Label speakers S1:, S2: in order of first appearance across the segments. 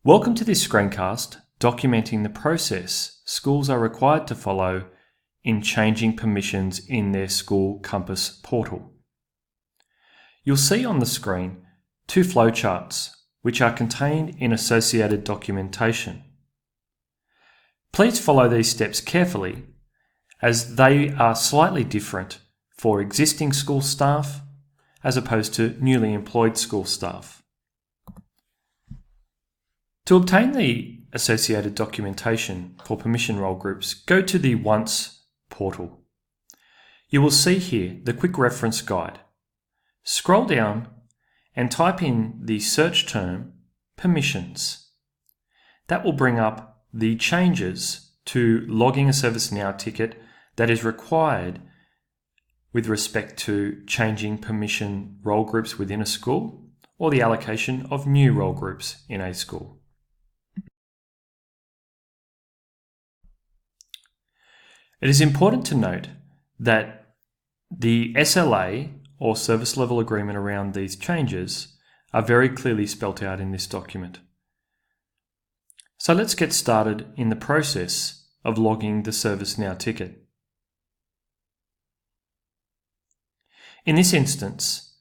S1: Welcome to this screencast documenting the process schools are required to follow in changing permissions in their school Compass portal. You'll see on the screen two flowcharts which are contained in associated documentation. Please follow these steps carefully as they are slightly different for existing school staff as opposed to newly employed school staff. To obtain the associated documentation for permission role groups, go to the Once portal. You will see here the quick reference guide. Scroll down and type in the search term permissions. That will bring up the changes to logging a ServiceNow ticket that is required with respect to changing permission role groups within a school or the allocation of new role groups in a school. It is important to note that the SLA or service level agreement around these changes are very clearly spelt out in this document. So let's get started in the process of logging the ServiceNow ticket. In this instance,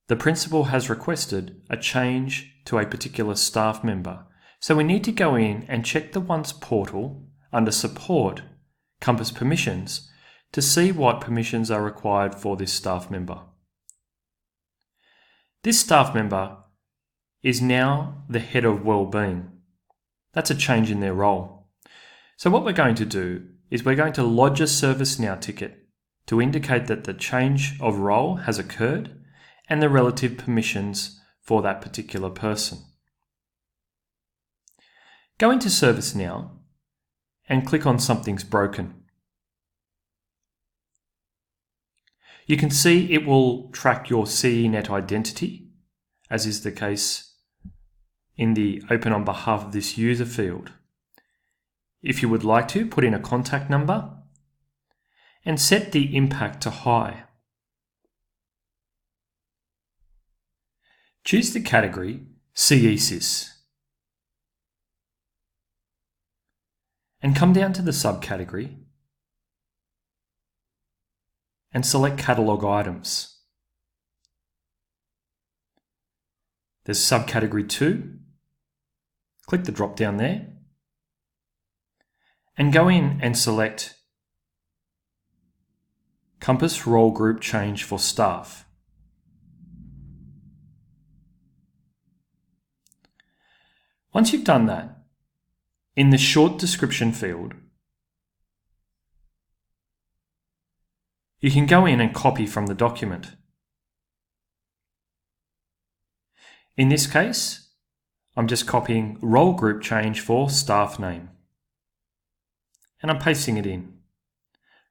S1: the principal has requested a change to a particular staff member. So we need to go in and check the Once portal under Support Compass Permissions to see what permissions are required for this staff member. This staff member is now the head of wellbeing. That's a change in their role. So what we're going to do is we're going to lodge a ServiceNow ticket to indicate that the change of role has occurred and the relative permissions for that particular person. Go into ServiceNow and click on Something's Broken. You can see it will track your CENet identity, as is the case in the Open on behalf of this user field. If you would like to, put in a contact number and set the impact to high. Choose the category SCS and come down to the subcategory and select Catalogue Items. There's subcategory 2. Click the drop down there and go in and select Compass Role Group Change for Staff. Once you've done that, in the short description field, you can go in and copy from the document. In this case, I'm just copying role group change for staff name. And I'm pasting it in,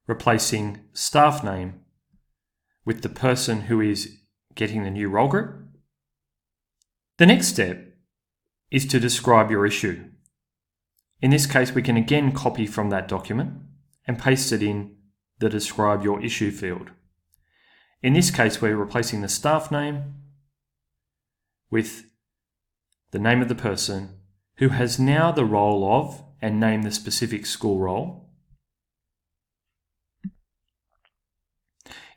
S1: replacing staff name with the person who is getting the new role group. The next step is to describe your issue. In this case, we can again copy from that document and paste it in the Describe Your Issue field. In this case, we're replacing the staff name with the name of the person who has now the role of and name the specific school role.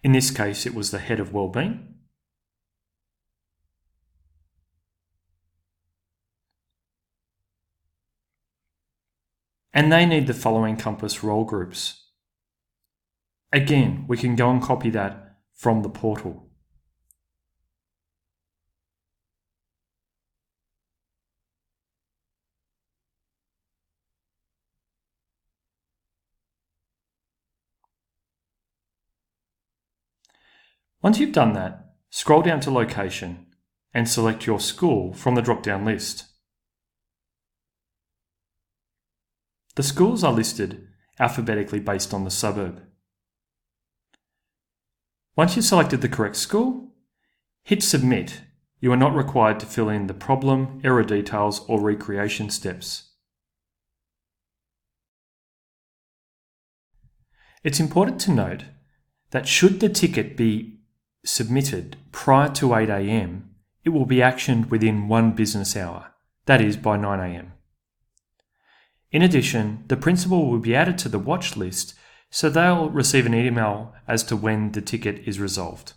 S1: In this case, it was the head of wellbeing. And they need the following Compass role groups. Again, we can go and copy that from the portal. Once you've done that, scroll down to Location and select your school from the drop-down list. The schools are listed alphabetically based on the suburb. Once you've selected the correct school, hit Submit. You are not required to fill in the problem, error details, or recreation steps. It's important to note that should the ticket be submitted prior to 8 AM, it will be actioned within 1 business hour. that is by 9 a.m. In addition, the principal will be added to the watch list so they'll receive an email as to when the ticket is resolved.